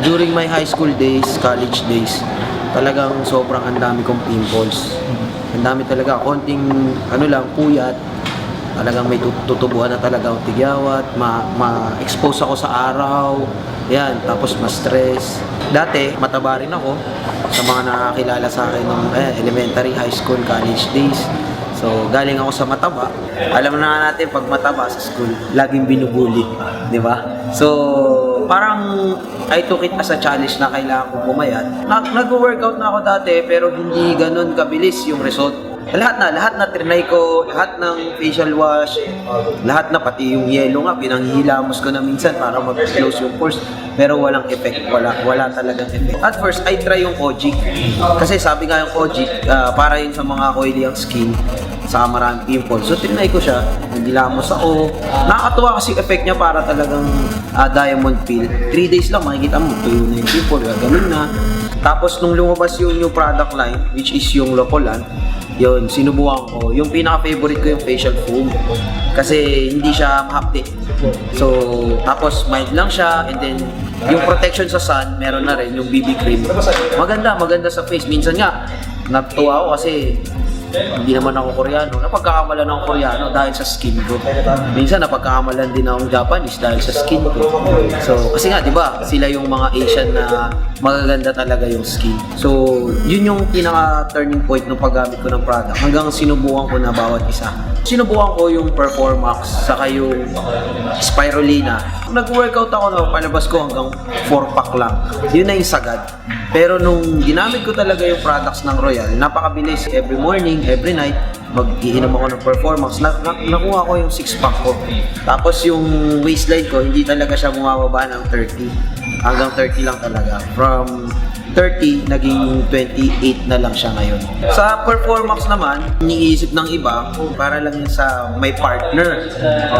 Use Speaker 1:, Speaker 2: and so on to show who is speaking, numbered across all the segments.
Speaker 1: During my high school days, college days, talagang sobrang ang dami kong pimples. Ang dami talaga, konting puyat. Talagang may tutubuan na talaga ang tigyawat, ma-expose ako sa araw, yan, tapos ma-stress. Dati, mataba rin ako sa mga nakakilala sa akin ng elementary, high school, college days. So, galing ako sa mataba. Alam na nga natin, pag mataba sa school, laging binubuli, di ba? So, parang I took it as a challenge na kailangan ko pumayat. Nag-workout na ako dati, pero hindi ganun kabilis yung result. Lahat na trinay ko, lahat ng facial wash, lahat na, pati yung yellow nga, pinanghihilamos ko na minsan para mag-close yung pores. Pero walang effect, wala talagang effect. At first, I try yung Kojic. Kasi sabi nga yung Kojic, para yun sa mga oily ang skin, saka maraming pimples. So, trinay ko siya, naghilamos ako. Nakakatuwa kasi effect niya para talagang diamond peel. 3 days lang, makikita mo, tuyo na yung pimple, ganun na. Tapos, nung lumabas yung new product line, which is yung Locolan, yun, sinubukan ko. Yung pinaka-favorite ko yung facial foam. Kasi hindi siya mahapdi. So, tapos mild lang siya. And then, yung protection sa sun, meron na rin yung BB cream. Maganda sa face. Minsan nga, natuwa ako kasi hindi naman ako Koreano. Napagkakamalan ako Koreano dahil sa skin ko. Minsan napagkakamalan din akong Japanese dahil sa skin ko. So, kasi nga, di ba, sila yung mga Asian na magaganda talaga yung skin. So, yun yung pinaka-turning point ng paggamit ko ng product. Hanggang sinubukan ko na bawat isa. Sinubukan ko yung Performax, saka yung Spirulina. Nag-workout ako na palabas ko hanggang 4-pack lang. Yun na yung sagad. Pero nung ginamit ko talaga yung products ng Royal, napakabilis. Every morning, every night, mag-iinom ako ng Performax. Nakuha ko yung 6-pack ko. Tapos yung waistline ko, hindi talaga siya bumababa ng 30. Hanggang 30 lang talaga. From 30, naging 28 na lang siya ngayon. Sa Performax naman, iniisip ng iba, para lang yun sa may partner.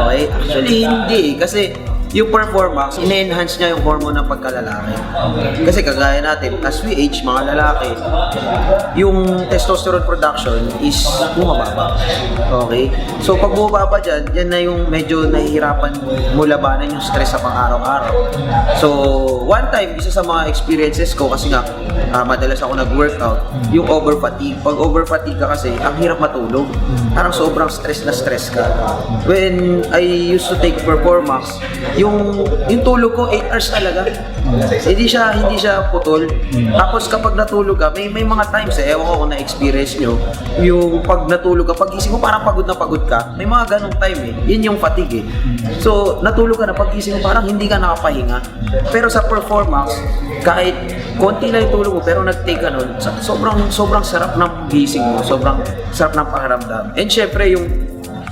Speaker 1: Okay? Actually, hindi. Kasi yung Performax, ine-enhance niya yung hormone ng pagkalalaki. Kasi kagaya natin, as we age, mga lalaki, yung testosterone production is bumababa. Okay? So pag bumababa dyan, yan na yung medyo nahihirapan mo labanan yung stress sa pang-araw-araw. So, one time, isa sa mga experiences ko, kasi nga, madalas ako nag-workout, yung over-fatigue. Pag over-fatigue ka kasi, ang hirap matulog. Parang sobrang stress na stress ka. When I used to take Performax, yung tulog ko 8 hours talaga. Hindi siya putol. Tapos kapag natulog ka, may mga times ewan ko kung na-experience nyo, yung pag natulog ka, pag-gising mo parang pagod na pagod ka. May mga ganong time Yun yung fatigue So, natulog ka na, pag-gising mo parang hindi ka nakapahinga. Pero sa Performax, kahit konti lang yung tulog mo, pero nag-take ka nun, sobrang sarap ng gising mo, sobrang sarap ng pakiramdam. And syempre, yung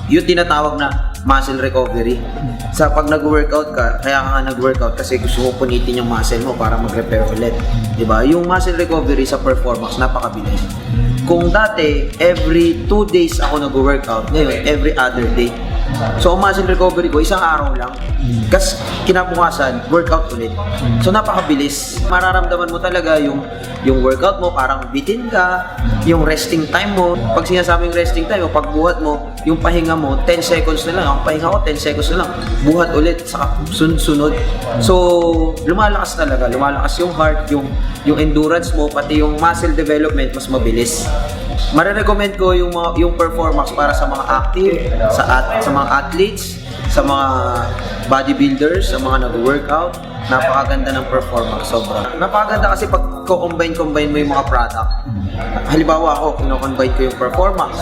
Speaker 1: tinatawag na muscle recovery. Sa pag nag-workout ka, kaya ka nag-workout kasi gusto mo punitin yung muscle mo para mag-repair ulit. Diba? Yung muscle recovery sa Performax, napakabilis. Kung dati, every 2 days ako nag-workout, ngayon, every other day. So, ang muscle recovery ko, isang araw lang. Kasi kinabukasan, workout ulit. So, napakabilis. Mararamdaman mo talaga yung workout mo, parang bitin ka, yung resting time mo. Pag sinasabing resting time, pag buhat mo, yung pahinga mo, 10 seconds na lang. Ang pahinga ko, 10 seconds na lang. Buhat ulit, saka sunod. So, lumalakas talaga. Lumalakas yung heart, yung endurance mo, pati yung muscle development, mas mabilis. Marirecommend ko yung Performax para sa mga active, sa mga athletes, sa mga bodybuilders, sa mga nag-workout. Napakaganda ng Performax, sobra. Napakaganda kasi pag combine mo yung mga product. Halimbawa ako, kino-combine ko yung Performax,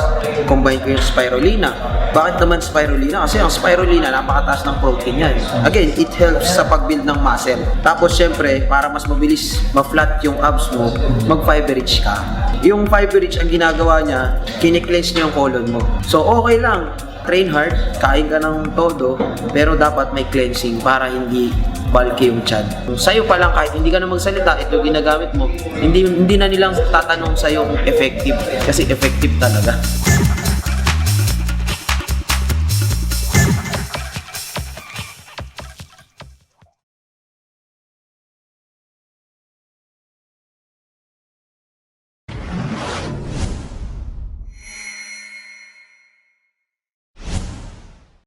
Speaker 1: combine ko yung Spirulina. Bakit naman Spirulina? Kasi ang Spirulina, napakataas ng protein yan. Again, it helps sa pag-build ng muscle. Tapos syempre, para mas mabilis ma-flat yung abs mo, mag-fiber-rich ka. Yung fiber-rich, ang ginagawa niya, kine-cleanse niya yung colon mo. So okay lang, train hard, kain ka ng todo, pero dapat may cleansing para hindi bulky yung tiyan. Sa'yo pa lang, kahit hindi ka na magsalita, ito ginagamit mo, hindi na nilang tatanong sa'yo kung effective, kasi effective talaga.